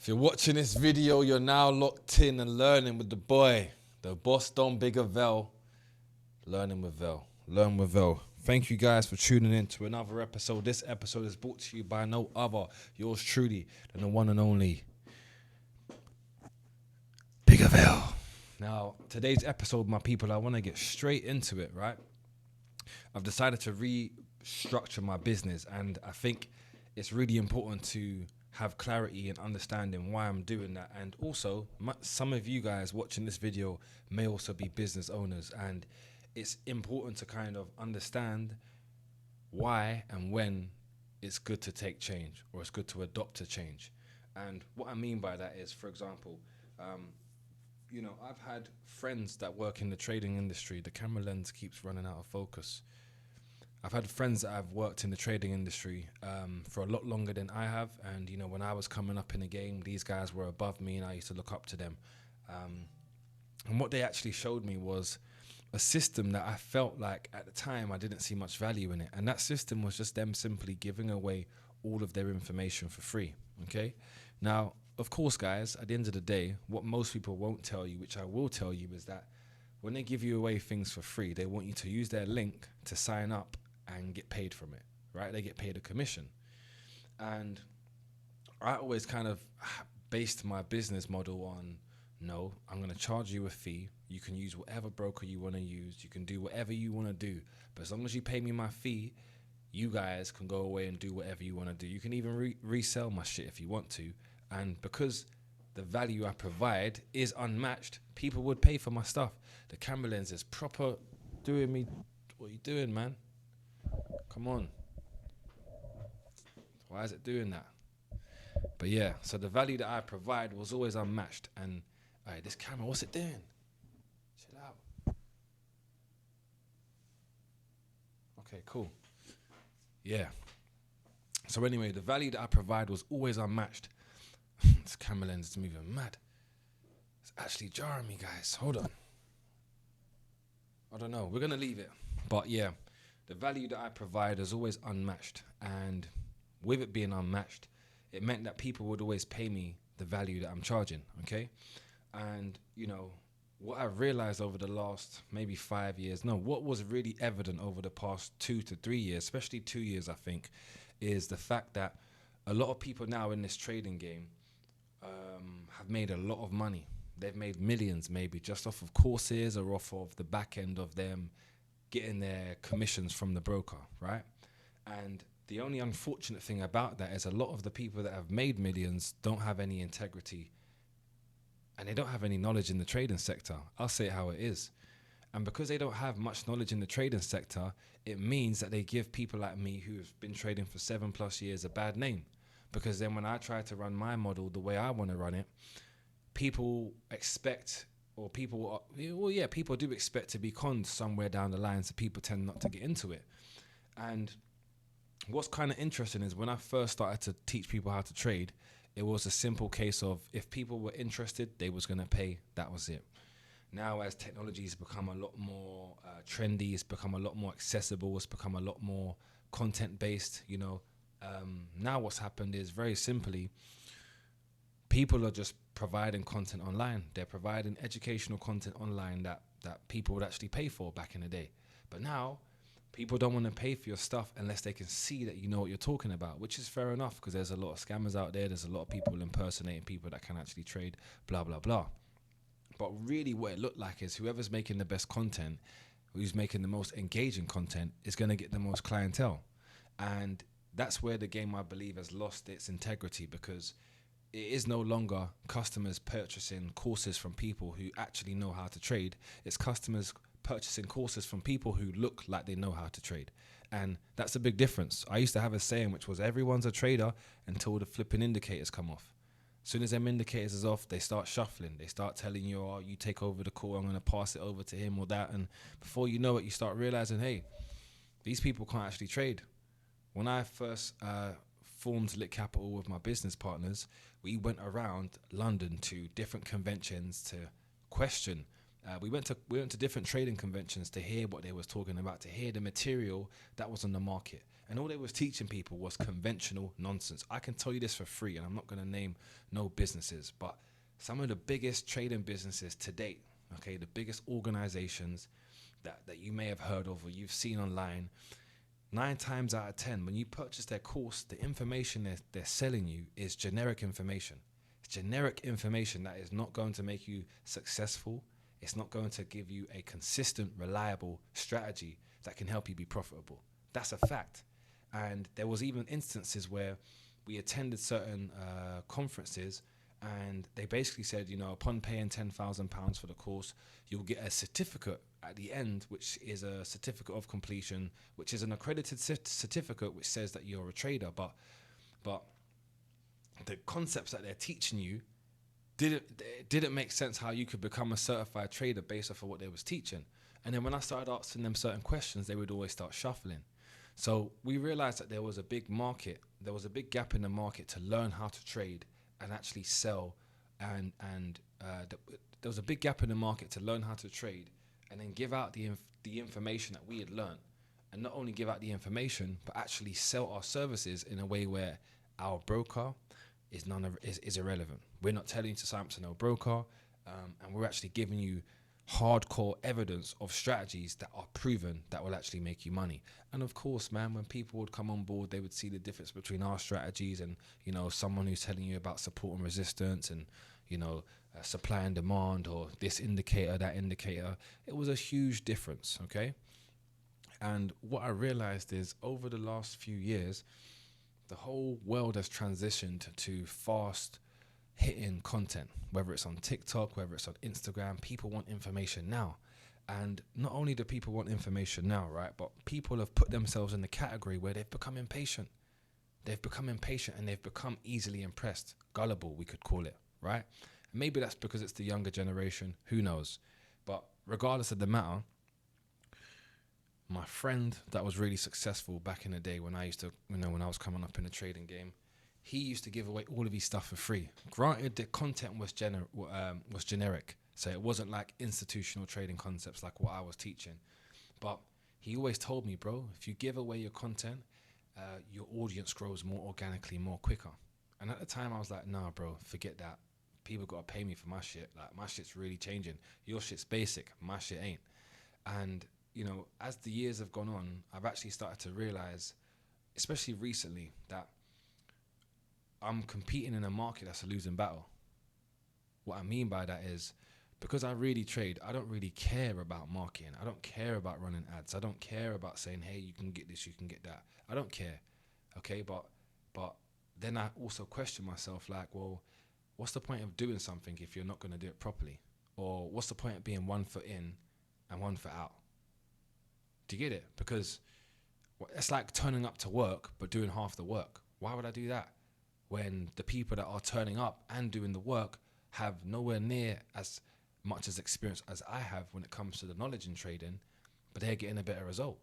If you're watching this video, you're now locked in and learning with the boy, the boss Don Bigger Vel. Learning with Vel. Learn with Vel. Thank you guys for tuning in to another episode. This episode is brought to you by no other, yours truly, than the one and only Bigger Vel. Now, today's episode, my people, I want to get straight into it, right? I've decided to restructure my business, and I think it's really important to have clarity and understanding why I'm doing that. And also, some of you guys watching this video may also be business owners, and it's important to kind of understand why and when it's good to take change or it's good to adopt a change. And what I mean by that is, for example, I've had friends that work in the trading industry. The camera lens keeps running out of focus. I've had friends that have worked in the trading industry for a lot longer than I have. And, when I was coming up in the game, these guys were above me and I used to look up to them. And what they actually showed me was a system that I felt like at the time I didn't see much value in it. And that system was just them simply giving away all of their information for free. Okay. Now, of course, guys, at the end of the day, what most people won't tell you, which I will tell you, is that when they give you away things for free, they want you to use their link to sign up and get paid from it, right? They get paid a commission. And I always kind of based my business model on, no, I'm going to charge you a fee. You can use whatever broker you want to use. You can do whatever you want to do. But as long as you pay me my fee, you guys can go away and do whatever you want to do. You can even resell my shit if you want to. And because the value I provide is unmatched, people would pay for my stuff. The camera lens is proper doing me. What are you doing, man? Come on. Why is it doing that? But yeah, so the value that I provide was always unmatched. And this camera, what's it doing? Chill out. Okay, cool. Yeah. So anyway, the value that I provide was always unmatched. This camera lens is moving mad. It's actually jarring me, guys. Hold on. I don't know. We're going to leave it. But yeah, the value that I provide is always unmatched. And with it being unmatched, it meant that people would always pay me the value that I'm charging, okay? And, what I've realized over the last maybe 5 years, what was really evident over the past 2 to 3 years, especially 2 years, I think, is the fact that a lot of people now in this trading game have made a lot of money. They've made millions maybe just off of courses or off of the back end of them getting their commissions from the broker, right? And the only unfortunate thing about that is a lot of the people that have made millions don't have any integrity and they don't have any knowledge in the trading sector. I'll say it how it is. And because they don't have much knowledge in the trading sector, it means that they give people like me who have been trading for 7+ years a bad name. Because then when I try to run my model the way I want to run it, people expect, or people do expect to be conned somewhere down the line, so people tend not to get into it. And what's kind of interesting is when I first started to teach people how to trade, it was a simple case of if people were interested, they was going to pay, that was it. Now, as technology's become a lot more trendy, it's become a lot more accessible, it's become a lot more content-based, now what's happened is very simply, people are just providing content online. They're providing educational content online that people would actually pay for back in the day. But now, people don't want to pay for your stuff unless they can see that you know what you're talking about, which is fair enough because there's a lot of scammers out there. There's a lot of people impersonating people that can actually trade, blah, blah, blah. But really what it looked like is whoever's making the best content, who's making the most engaging content, is going to get the most clientele. And that's where the game, I believe, has lost its integrity because it is no longer customers purchasing courses from people who actually know how to trade. It's customers purchasing courses from people who look like they know how to trade. And that's a big difference. I used to have a saying which was everyone's a trader until the flipping indicators come off. As soon as them indicators is off, they start shuffling. They start telling you, you take over the call, I'm going to pass it over to him or that. And before you know it, you start realizing, hey, these people can't actually trade. When I first formed Lit Capital with my business partners, we went around London to different conventions to question. We went to different trading conventions to hear what they was talking about, to hear the material that was on the market. And all they was teaching people was conventional nonsense. I can tell you this for free, and I'm not going to name no businesses, but some of the biggest trading businesses to date, okay, the biggest organizations that you may have heard of or you've seen online, 9 times out of 10, when you purchase their course, the information they're selling you is generic information. It's generic information that is not going to make you successful. It's not going to give you a consistent, reliable strategy that can help you be profitable. That's a fact. And there was even instances where we attended certain conferences, and they basically said, you know, upon paying £10,000 for the course, you'll get a certificate at the end, which is a certificate of completion, which is an accredited certificate which says that you're a trader. But the concepts that they're teaching you didn't make sense how you could become a certified trader based off of what they was teaching. And then when I started asking them certain questions, they would always start shuffling. So we realized that there was a big gap in the market to learn how to trade and actually sell, and there was a big gap in the market to learn how to trade and then give out the information that we had learned, and not only give out the information but actually sell our services in a way where our broker is irrelevant. We're not telling you to sign up to no broker, and we're actually giving you hardcore evidence of strategies that are proven that will actually make you money. And of course, man, when people would come on board, they would see the difference between our strategies and, you know, someone who's telling you about support and resistance and, you know, supply and demand, or this indicator, that indicator. It was a huge difference, okay? And what I realized is over the last few years, the whole world has transitioned to fast hitting content, whether it's on TikTok, whether it's on Instagram. People want information now. And not only do people want information now, right, but people have put themselves in the category where they've become impatient. They've become impatient and they've become easily impressed. Gullible, we could call it, right? And maybe that's because it's the younger generation. Who knows? But regardless of the matter, my friend that was really successful back in the day when I used to, you know, when I was coming up in the trading game, he used to give away all of his stuff for free. Granted, the content was generic, so it wasn't like institutional trading concepts like what I was teaching. But he always told me, bro, if you give away your content, your audience grows more organically, more quicker. And at the time, I was like, nah, bro, forget that. People got to pay me for my shit. Like, my shit's really changing. Your shit's basic. My shit ain't. And, you know, as the years have gone on, I've actually started to realize, especially recently, that I'm competing in a market that's a losing battle. What I mean by that is, because I really trade, I don't really care about marketing. I don't care about running ads. I don't care about saying, hey, you can get this, you can get that. I don't care. Okay, but then I also question myself, like, well, what's the point of doing something if you're not going to do it properly? Or what's the point of being 1 foot in and 1 foot out? Do you get it? Because it's like turning up to work but doing half the work. Why would I do that when the people that are turning up and doing the work have nowhere near as much as experience as I have when it comes to the knowledge in trading, but they're getting a better result?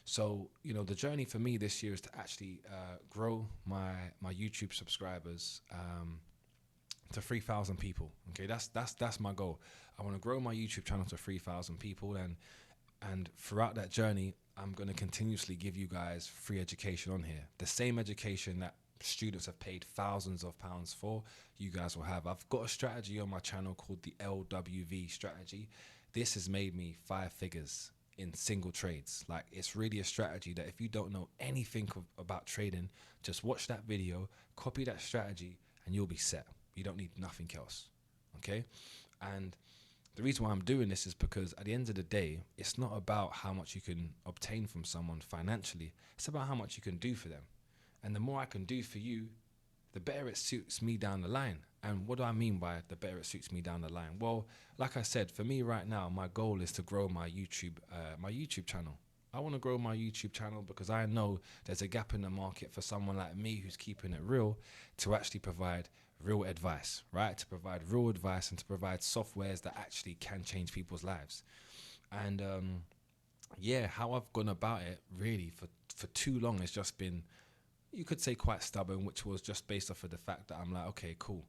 So, you know, the journey for me this year is to actually grow my YouTube subscribers to 3,000 people. Okay, that's my goal. I want to grow my YouTube channel to 3,000 people, and throughout that journey, I'm going to continuously give you guys free education on here. The same education that students have paid thousands of pounds for, you guys will have. I've got a strategy on my channel called the LWV strategy. This has made me 5 figures in single trades. Like, it's really a strategy that if you don't know anything about trading, just watch that video, copy that strategy, and you'll be set. You don't need nothing else. Okay? And the reason why I'm doing this is because at the end of the day, it's not about how much you can obtain from someone financially. It's about how much you can do for them. And the more I can do for you, the better it suits me down the line. And what do I mean by the better it suits me down the line? Well, like I said, for me right now, my goal is to grow my YouTube channel. I want to grow my YouTube channel because I know there's a gap in the market for someone like me who's keeping it real to actually provide real advice, right? To provide real advice and to provide softwares that actually can change people's lives. And how I've gone about it really for too long has just been, you could say, quite stubborn, which was just based off of the fact that I'm like, okay, cool.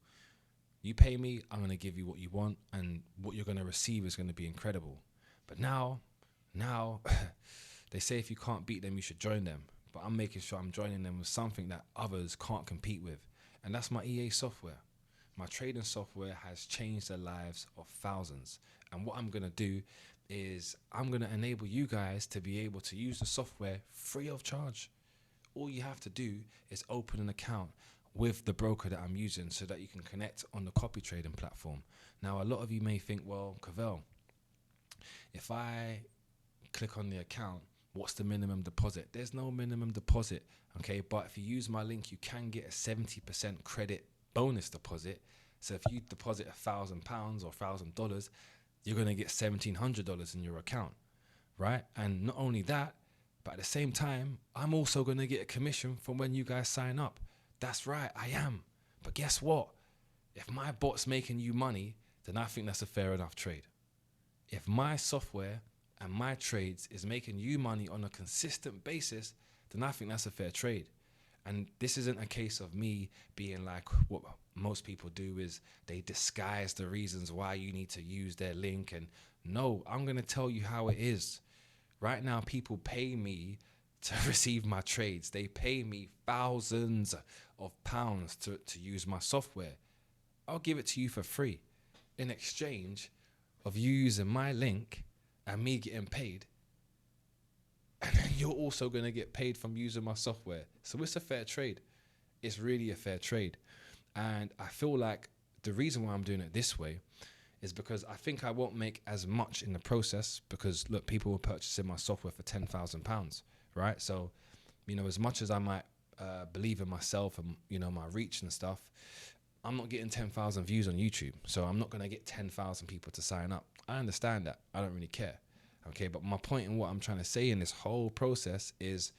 You pay me, I'm going to give you what you want, and what you're going to receive is going to be incredible. But now, they say if you can't beat them, you should join them. but I'm making sure I'm joining them with something that others can't compete with. And that's my EA software. My trading software has changed the lives of thousands. And what I'm going to do is I'm going to enable you guys to be able to use the software free of charge. All you have to do is open an account with the broker that I'm using so that you can connect on the copy trading platform. Now, a lot of you may think, well, Cavell, if I click on the account, what's the minimum deposit? There's no minimum deposit, okay? But if you use my link, you can get a 70% credit bonus deposit. So if you deposit £1,000 or $1,000, you're going to get $1,700 in your account, right? And not only that, but at the same time, I'm also going to get a commission from when you guys sign up. That's right, I am. But guess what? If my bot's making you money, then I think that's a fair enough trade. If my software and my trades is making you money on a consistent basis, then I think that's a fair trade. And this isn't a case of me being like what most people do is they disguise the reasons why you need to use their link. And no, I'm going to tell you how it is. Right now, people pay me to receive my trades. They pay me thousands of pounds to use my software. I'll give it to you for free in exchange of you using my link and me getting paid. And then you're also going to get paid from using my software. So it's a fair trade. It's really a fair trade. And I feel like the reason why I'm doing it this way is because I think I won't make as much in the process because, look, people were purchasing my software for £10,000, right? So, you know, as much as I might believe in myself and, you know, my reach and stuff, I'm not getting 10,000 views on YouTube. So I'm not going to get 10,000 people to sign up. I understand that. I don't really care. Okay, but my point in what I'm trying to say in this whole process is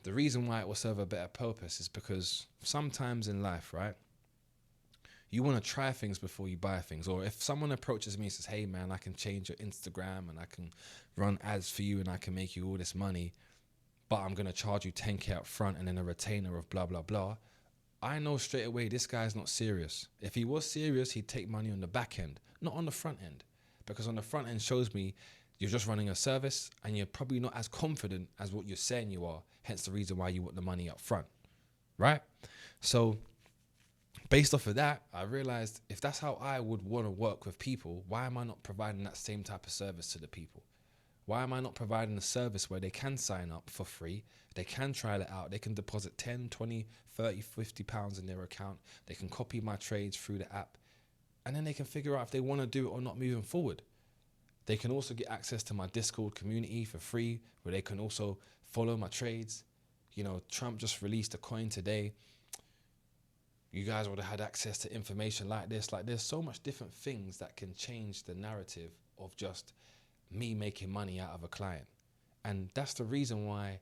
the reason why it will serve a better purpose is because sometimes in life, right, you want to try things before you buy things. Or if someone approaches me and says, hey, man, I can change your Instagram and I can run ads for you and I can make you all this money, but I'm going to charge you 10K up front and then a retainer of blah, blah, blah. I know straight away this guy's not serious. If he was serious, he'd take money on the back end, not on the front end. Because on the front end shows me you're just running a service and you're probably not as confident as what you're saying you are. Hence the reason why you want the money up front, right? So based off of that, I realized if that's how I would want to work with people, why am I not providing that same type of service to the people? Why am I not providing a service where they can sign up for free? They can trial it out. They can deposit 10, 20, 30, 50 pounds in their account. They can copy my trades through the app. And then they can figure out if they want to do it or not moving forward. They can also get access to my Discord community for free, where they can also follow my trades. You know, Trump just released a coin today. You guys would have had access to information like this. Like, there's so much different things that can change the narrative of just me making money out of a client. And that's the reason why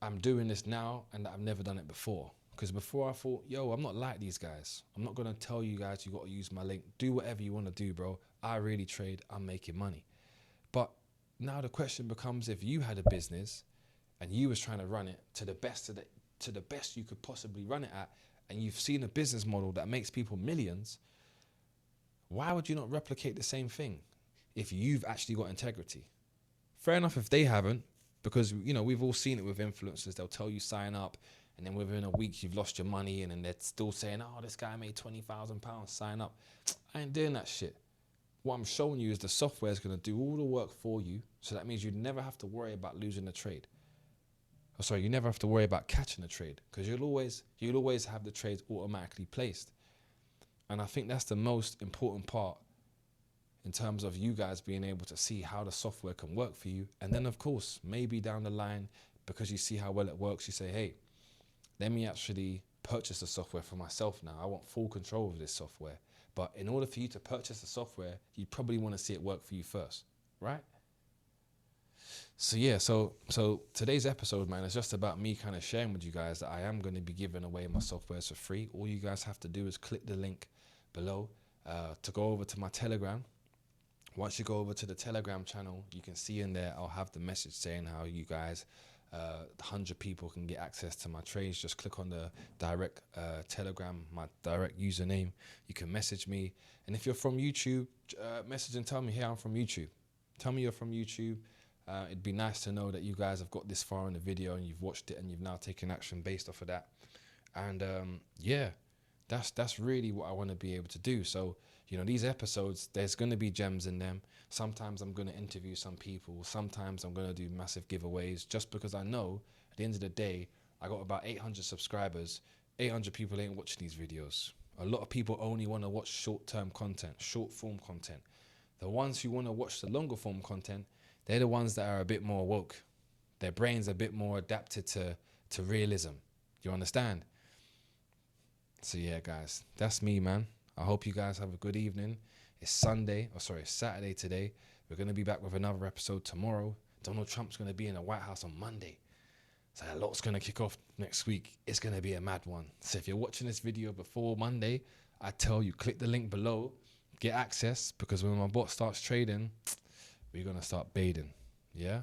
I'm doing this now and that I've never done it before. Because before I thought, yo, I'm not like these guys. I'm not going to tell you guys you got to use my link. Do whatever you want to do, bro. I really trade. I'm making money. But now the question becomes, if you had a business and you was trying to run it to the best you could possibly run it at, and you've seen a business model that makes people millions, why would you not replicate the same thing if you've actually got integrity? Fair enough if they haven't, because, you know, we've all seen it with influencers. They'll tell you sign up, and then within a week you've lost your money, and then they're still saying, oh, this guy made £20,000, sign up. I ain't doing that shit. What I'm showing you is the software is going to do all the work for you. So that means you never have to worry about losing a trade. Oh, sorry, you never have to worry about catching a trade, because you'll always have the trades automatically placed. And I think that's the most important part in terms of you guys being able to see how the software can work for you. And then, of course, maybe down the line, because you see how well it works, you say, hey, let me actually purchase the software for myself now. I want full control of this software. But in order for you to purchase the software, you probably want to see it work for you first, right? So yeah, so today's episode, man, is just about me kind of sharing with you guys that I am going to be giving away my softwares for free. All you guys have to do is click the link below to go over to my Telegram. Once you go over to the Telegram channel, you can see in there, I'll have the message saying how you guys, 100 people can get access to my trades. Just click on the direct Telegram, my direct username. You can message me. And if you're from YouTube, message and tell me, hey, I'm from YouTube. Tell me you're from YouTube. It'd be nice to know that you guys have got this far in the video and you've watched it and you've now taken action based off of that. And yeah, that's really what I want to be able to do. So, you know, these episodes, there's going to be gems in them. Sometimes I'm going to interview some people. Sometimes I'm going to do massive giveaways, just because I know at the end of the day, I got about 800 subscribers. 800 people ain't watching these videos. A lot of people only want to watch short-term content, short-form content. The ones who want to watch the longer-form content, they're the ones that are a bit more woke. Their brains are a bit more adapted to realism. You understand? So yeah, guys, that's me, man. I hope you guys have a good evening. It's Saturday today. We're going to be back with another episode tomorrow. Donald Trump's going to be in the White House on Monday. So a lot's going to kick off next week. It's going to be a mad one. So if you're watching this video before Monday, I tell you, click the link below, get access, because when my bot starts trading, we're going to start bathing. Yeah?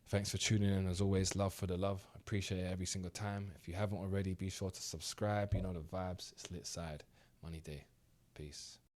Thanks for tuning in. As always, love for the love. I appreciate it every single time. If you haven't already, be sure to subscribe. You know the vibes. It's lit side. Money day. Peace.